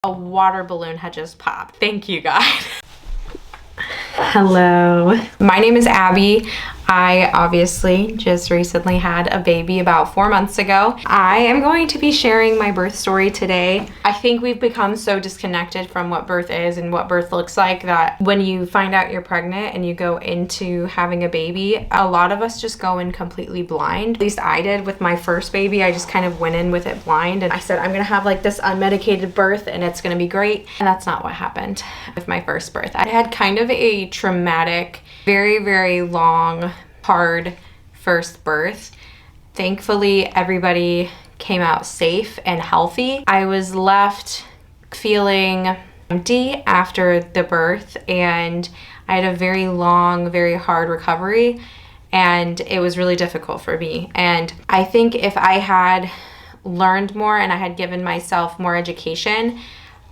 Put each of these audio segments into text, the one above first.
A water balloon had just popped. Thank you, God. Hello. My name is Abby. I obviously just recently had a baby about 4 months ago. I am going to be sharing my birth story today. I think we've become so disconnected from what birth is and what birth looks like that when you find out you're pregnant and you go into having a baby, a lot of us just go in completely blind. At least I did with my first baby. I just kind of went in with it blind and I said, I'm gonna have like this unmedicated birth and it's gonna be great. And that's not what happened with my first birth. I had kind of a traumatic, very, very long, hard first birth. Thankfully, everybody came out safe and healthy. I was left feeling empty after the birth and I had a very long, very hard recovery and it was really difficult for me. And I think if I had learned more and I had given myself more education,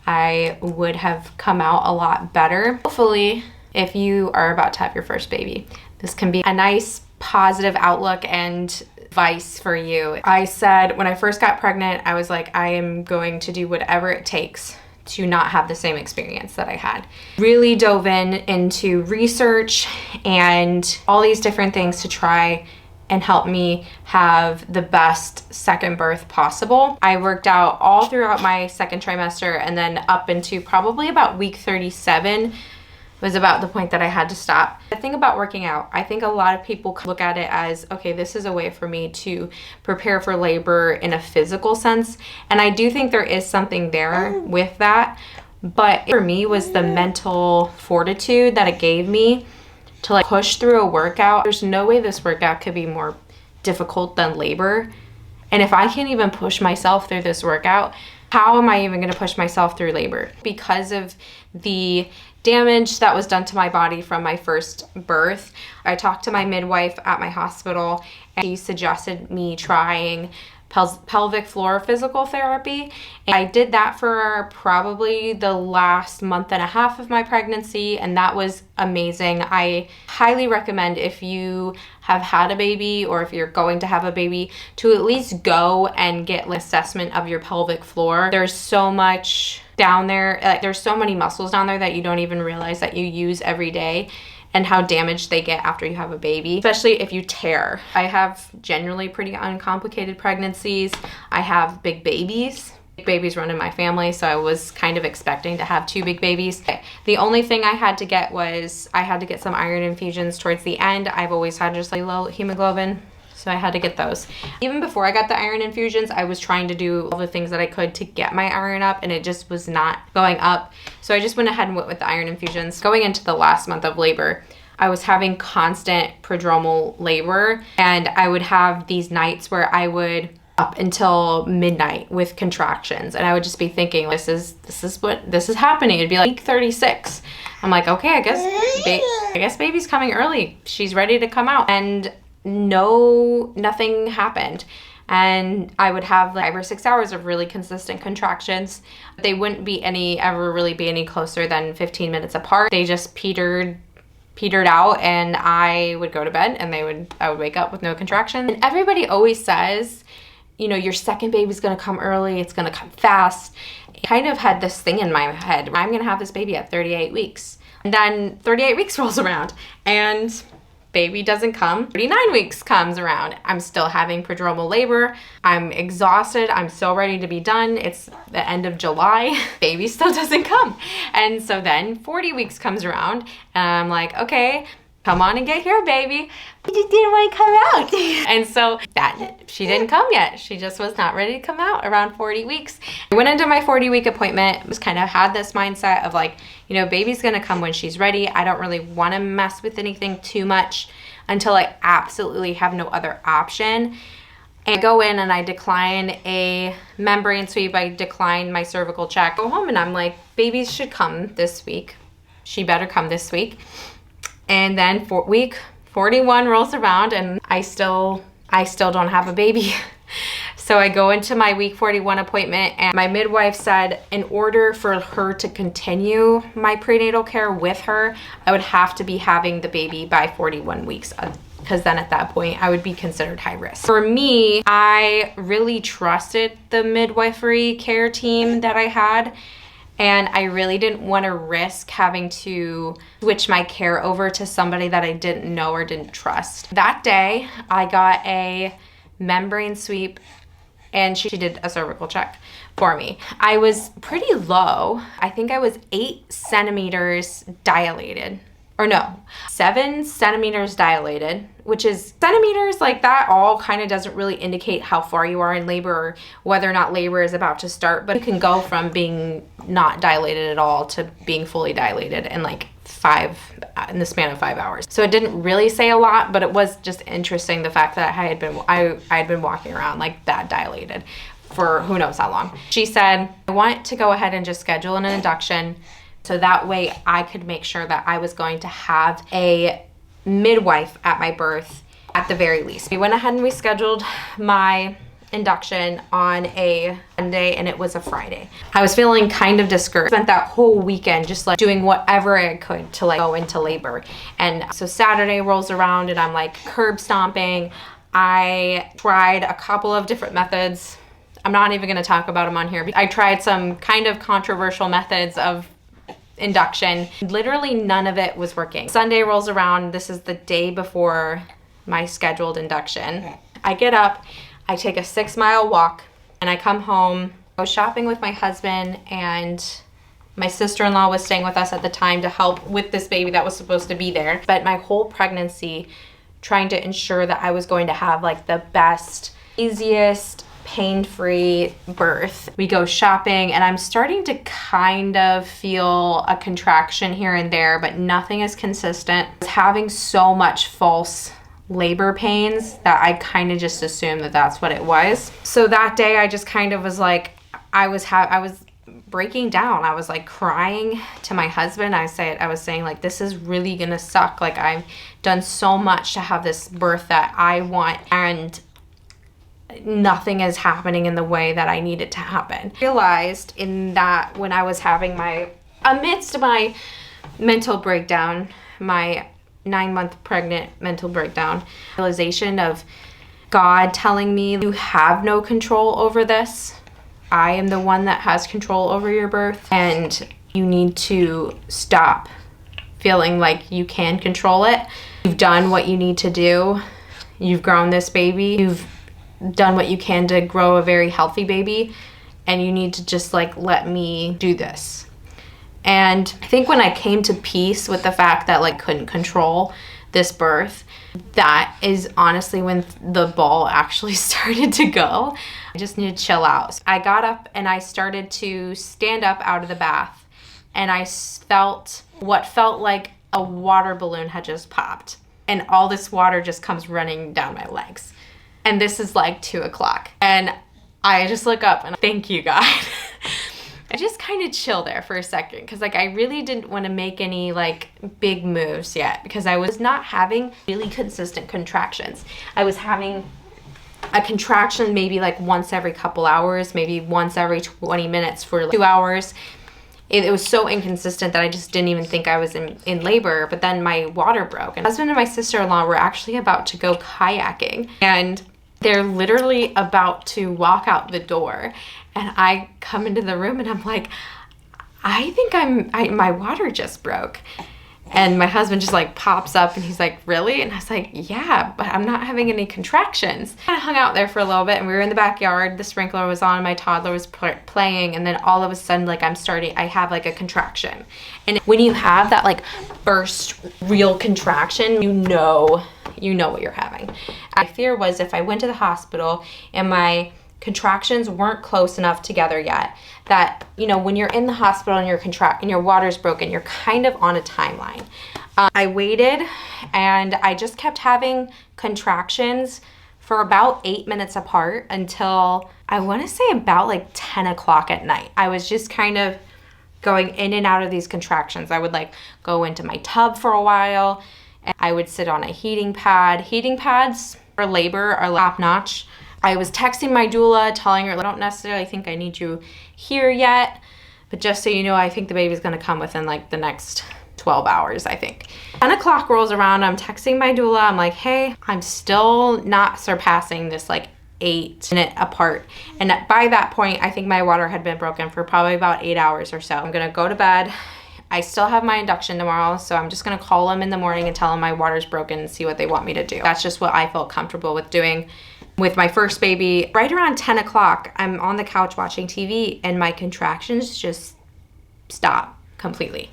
I would have come out a lot better. Hopefully, if you are about to have your first baby, this can be a nice positive outlook and advice for you. I said when I first got pregnant, I was like, I am going to do whatever it takes to not have the same experience that I had. Really dove into research and all these different things to try and help me have the best second birth possible. I worked out all throughout my second trimester and then up into probably about week 37 was about the point that I had to stop. The thing about working out, I think a lot of people look at it as, okay, this is a way for me to prepare for labor in a physical sense. And I do think there is something there with that. But for me was the mental fortitude that it gave me to like push through a workout. There's no way this workout could be more difficult than labor. And if I can't even push myself through this workout, how am I even gonna push myself through labor? Because of the damage that was done to my body from my first birth, I talked to my midwife at my hospital and she suggested me trying pelvic floor physical therapy. And I did that for probably the last month and a half of my pregnancy, and that was amazing. I highly recommend if you have had a baby or if you're going to have a baby to at least go and get an assessment of your pelvic floor. There's so much down there, like there's so many muscles down there that you don't even realize that you use every day and how damaged they get after you have a baby, especially if you tear. I have generally pretty uncomplicated pregnancies. I have big babies. Big babies run in my family, so I was kind of expecting to have 2 big babies. The only thing I had to get was I had to get some iron infusions towards the end. I've always had just like low hemoglobin, so I had to get those. Even before I got the iron infusions, I was trying to do all the things that I could to get my iron up and it just was not going up. So I just went ahead and went with the iron infusions. Going into the last month of labor, I was having constant prodromal labor and I would have these nights where I would up until midnight with contractions and I would just be thinking, this is happening. It'd be like week 36. I'm like, okay, I guess baby's coming early. She's ready to come out. And nothing happened. And I would have like 5 or 6 hours of really consistent contractions. They wouldn't be ever really be any closer than 15 minutes apart. They just petered out and I would go to bed and I would wake up with no contraction. And everybody always says, you know, your second baby's gonna come early, it's gonna come fast. I kind of had this thing in my head, I'm gonna have this baby at 38 weeks. And then 38 weeks rolls around and baby doesn't come. 39 weeks comes around. I'm still having prodromal labor. I'm exhausted. I'm so ready to be done. It's the end of July. Baby still doesn't come. And so then 40 weeks comes around and I'm like, okay, come on and get here, baby. I just didn't want to come out. And so she didn't come yet. She just was not ready to come out around 40 weeks. I went into my 40-week appointment, was kind of had this mindset of like, you know, baby's gonna come when she's ready. I don't really want to mess with anything too much until I absolutely have no other option. And I go in and I decline a membrane sweep. I decline my cervical check. Go home and I'm like, babies should come this week. She better come this week. And then week 41 rolls around and I still don't have a baby. So I go into my week 41 appointment and my midwife said in order for her to continue my prenatal care with her, I would have to be having the baby by 41 weeks because then at that point I would be considered high risk. For me, I really trusted the midwifery care team that I had And I really didn't want to risk having to switch my care over to somebody that I didn't know or didn't trust. That day, I got a membrane sweep and she did a cervical check for me. I was pretty low. I think I was 8 centimeters dilated. Or no, 7 centimeters dilated, which is centimeters, like that all kind of doesn't really indicate how far you are in labor or whether or not labor is about to start, but it can go from being not dilated at all to being fully dilated in like in the span of 5 hours. So it didn't really say a lot, but it was just interesting the fact that I had been walking around like that dilated for who knows how long. She said, I want to go ahead and just schedule an induction so that way I could make sure that I was going to have a midwife at my birth at the very least. We went ahead and we scheduled my induction on a Monday and it was a Friday. I was feeling kind of discouraged. Spent that whole weekend just like doing whatever I could to like go into labor. And so Saturday rolls around and I'm like curb stomping. I tried a couple of different methods. I'm not even gonna talk about them on here. I tried some kind of controversial methods of induction. Literally none of it was working. Sunday rolls around. This is the day before my scheduled induction. I get up, I take a 6-mile walk, and I come home. I was shopping with my husband, and my sister-in-law was staying with us at the time to help with this baby that was supposed to be there. But my whole pregnancy, trying to ensure that I was going to have like the best, easiest, pain-free birth. We go shopping and I'm starting to kind of feel a contraction here and there, but nothing is consistent. I was having so much false labor pains that I kind of just assumed that that's what it was. So that day I just kind of was like, I was breaking down. I was like crying to my husband. I was saying like, this is really gonna suck. Like I've done so much to have this birth that I want and nothing is happening in the way that I need it to happen. I realized in that when I was having amidst my mental breakdown, my 9-month pregnant mental breakdown, realization of God telling me, you have no control over this. I am the one that has control over your birth and you need to stop feeling like you can control it. You've done what you need to do. You've grown this baby. You've done what you can to grow a very healthy baby and you need to just like let me do this. And I think when I came to peace with the fact that like couldn't control this birth, that is honestly when the ball actually started to go. I just needed to chill out. So I got up and I started to stand up out of the bath and I felt what felt like a water balloon had just popped and all this water just comes running down my legs. And this is like 2:00. And I just look up and thank you, God. I just kind of chill there for a second because like I really didn't want to make any like big moves yet because I was not having really consistent contractions. I was having a contraction maybe like once every couple hours, maybe once every 20 minutes for like 2 hours. It was so inconsistent that I just didn't even think I was in labor. But then my water broke and my husband and my sister-in-law were actually about to go kayaking and they're literally about to walk out the door. And I come into the room and I'm like, I think my water just broke. And my husband just like pops up and he's like, really? And I was like, yeah, but I'm not having any contractions. I hung out there for a little bit and we were in the backyard. The sprinkler was on, my toddler was playing. And then all of a sudden, like I have like a contraction. And when you have that like first real contraction, you know what you're having. My fear was if I went to the hospital and my contractions weren't close enough together yet, that, when you're in the hospital and your water's broken, you're kind of on a timeline. I waited and I just kept having contractions for about 8 minutes apart until I want to say about like 10:00 at night. I was just kind of going in and out of these contractions. I would like go into my tub for a while and I would sit on a heating pad. Heating pads for labor are top notch. I was texting my doula, telling her, I don't necessarily think I need you here yet, but just so you know, I think the baby's gonna come within like the next 12 hours, I think. 10:00 rolls around, I'm texting my doula, I'm like, hey, I'm still not surpassing this like 8 minutes apart. And by that point, I think my water had been broken for probably about 8 hours or so. I'm gonna go to bed. I still have my induction tomorrow, so I'm just gonna call them in the morning and tell them my water's broken and see what they want me to do. That's just what I felt comfortable with doing. With my first baby, right around 10 o'clock, I'm on the couch watching TV and my contractions just stop completely.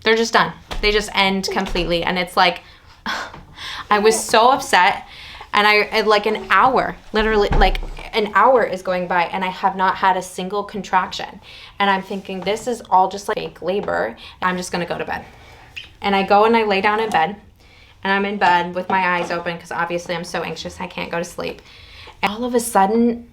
They're just done. They just end completely. And it's like, I was so upset. And I like an hour, literally like an hour is going by and I have not had a single contraction. And I'm thinking this is all just like fake labor. I'm just gonna go to bed. And I go and I lay down in bed and I'm in bed with my eyes open because obviously I'm so anxious I can't go to sleep. And all of a sudden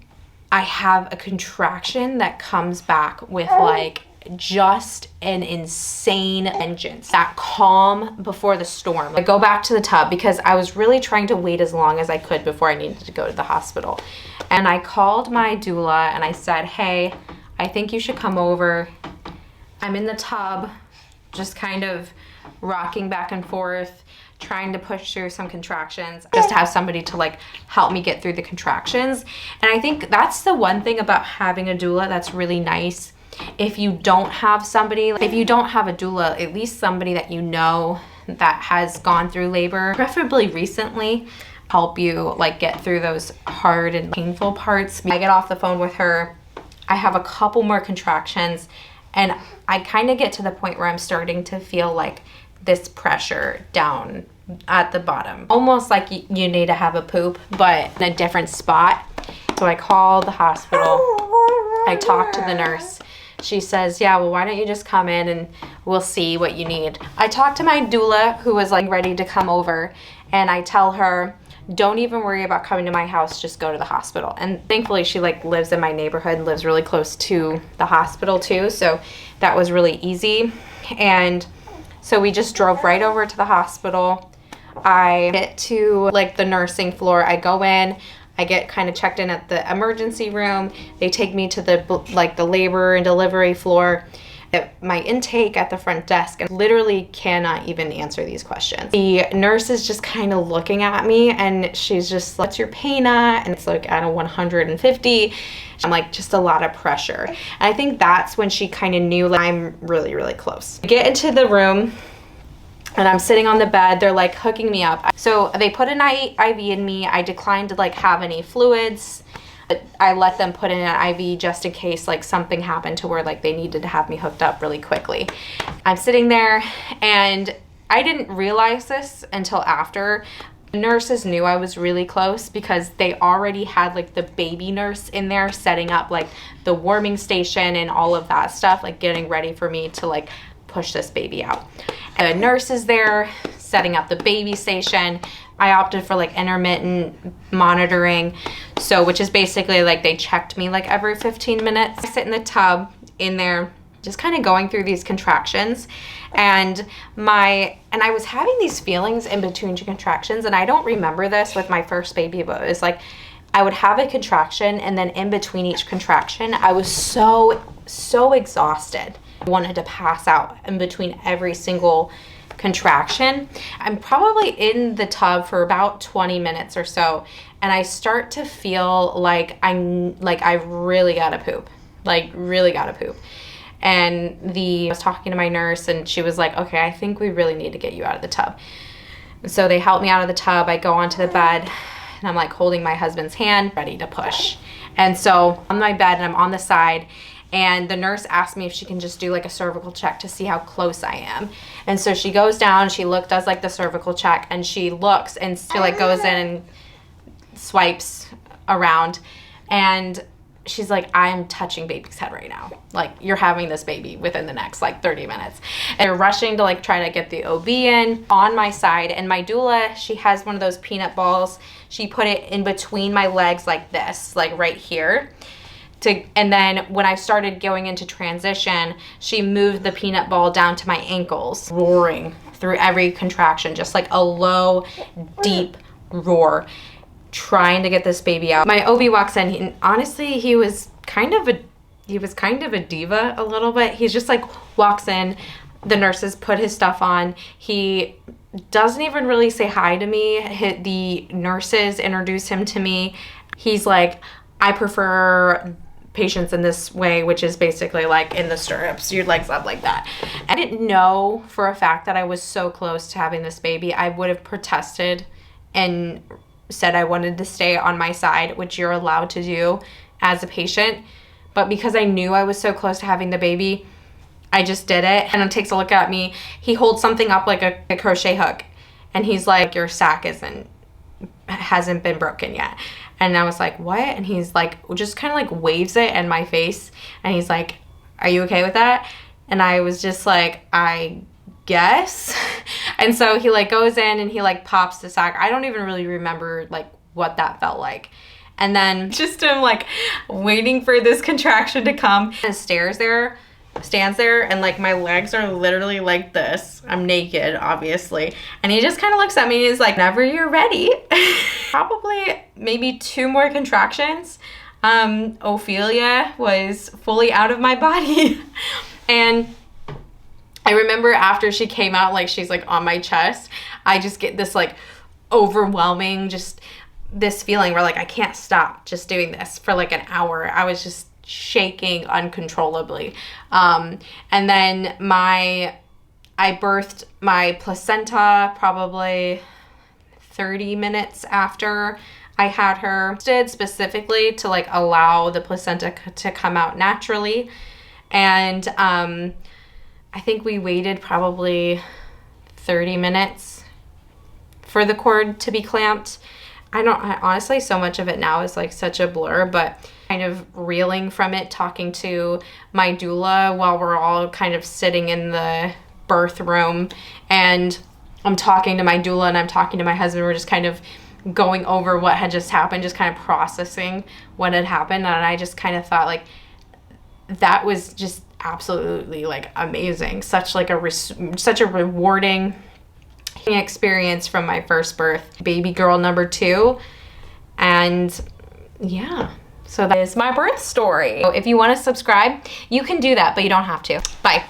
I have a contraction that comes back with like just an insane vengeance. That calm before the storm. I go back to the tub because I was really trying to wait as long as I could before I needed to go to the hospital. And I called my doula and I said, hey, I think you should come over. I'm in the tub, just kind of rocking back and forth, trying to push through some contractions, just to have somebody to like help me get through the contractions. And I think that's the one thing about having a doula that's really nice. If you don't have somebody, if you don't have a doula, at least somebody that you know that has gone through labor, preferably recently, help you like get through those hard and painful parts. I get off the phone with her, I have a couple more contractions, and I kind of get to the point where I'm starting to feel like this pressure down at the bottom. Almost like you need to have a poop, but in a different spot. So I call the hospital, I talk to the nurse. She says, yeah, well, why don't you just come in and we'll see what you need. I talked to my doula who was like ready to come over and I tell her, don't even worry about coming to my house, just go to the hospital. And thankfully she like lives in my neighborhood and lives really close to the hospital too. So that was really easy. And so we just drove right over to the hospital. I get to like the nursing floor. I go in, I get kind of checked in at the emergency room. They take me to the labor and delivery floor. At my intake at the front desk and literally cannot even answer these questions. The nurse is just kind of looking at me and she's just like, what's your pain at? And it's like at a 150. I'm like, just a lot of pressure. And I think that's when she kind of knew like, I'm really, really close. I get into the room and I'm sitting on the bed. They're like hooking me up. So they put an IV in me. I declined to like have any fluids. But I let them put in an IV just in case like something happened to where like they needed to have me hooked up really quickly. I'm sitting there and I didn't realize this until after. The nurses knew I was really close because they already had like the baby nurse in there setting up like the warming station and all of that stuff, like getting ready for me to like push this baby out. And the nurse is there setting up the baby station. I opted for like intermittent monitoring. So, which is basically like they checked me like every 15 minutes. I sit in the tub in there, just kind of going through these contractions. And I was having these feelings in between contractions, and I don't remember this with my first baby, but it was like, I would have a contraction and then in between each contraction, I was so exhausted. I wanted to pass out in between every single contraction. I'm probably in the tub for about 20 minutes or so, and I start to feel like I really gotta poop, like really gotta poop. And I was talking to my nurse and she was like, okay, I think we really need to get you out of the tub. So they helped me out of the tub. I go onto the bed and I'm like holding my husband's hand, ready to push. And so on my bed and I'm on the side, and the nurse asked me if she can just do like a cervical check to see how close I am. And so she goes down, she does like the cervical check, and she looks and she like goes in and swipes around, and she's like, I'm touching baby's head right now. Like, you're having this baby within the next like 30 minutes. And they're rushing to like try to get the OB in on my side. And my doula, she has one of those peanut balls. She put it in between my legs like this, like right here. And then when I started going into transition, she moved the peanut ball down to my ankles, roaring through every contraction, just like a low, deep roar, trying to get this baby out. My OB walks in, and honestly, he was kind of a diva a little bit. He's just like walks in, the nurses put his stuff on. He doesn't even really say hi to me. The nurses introduce him to me. He's like, I prefer patients in this way, which is basically like in the stirrups, your legs up like that. I didn't know for a fact that I was so close to having this baby. I would have protested and said I wanted to stay on my side, which you're allowed to do as a patient. But because I knew I was so close to having the baby, I just did it. And he takes a look at me. He holds something up like a crochet hook. And he's like, your sac hasn't been broken yet. And I was like, what? And he's like, just kind of like waves it in my face. And he's like, are you okay with that? And I was just like, I guess. And so he like goes in and he like pops the sac. I don't even really remember like what that felt like. And then just him like waiting for this contraction to come. And stands there, and like my legs are literally like this. I'm naked, obviously. And he just kind of looks at me and he's like, whenever you're ready. Probably maybe 2 more contractions. Ophelia was fully out of my body. And I remember after she came out, like she's like on my chest, I just get this like overwhelming, just this feeling where like I can't stop just doing this for like an hour. I was just shaking uncontrollably. And then I birthed my placenta probably 30 minutes after I had her. Did specifically to like allow the placenta to come out naturally. And I think we waited probably 30 minutes for the cord to be clamped. I honestly, so much of it now is like such a blur, but kind of reeling from it, talking to my doula while we're all kind of sitting in the birth room, and I'm talking to my doula and I'm talking to my husband. We're just kind of going over what had just happened, just kind of processing what had happened. And I just kind of thought like, that was just absolutely like amazing. Such a rewarding experience from my first birth, baby girl number 2. And yeah, so that is my birth story. So if you want to subscribe, you can do that, but you don't have to. Bye.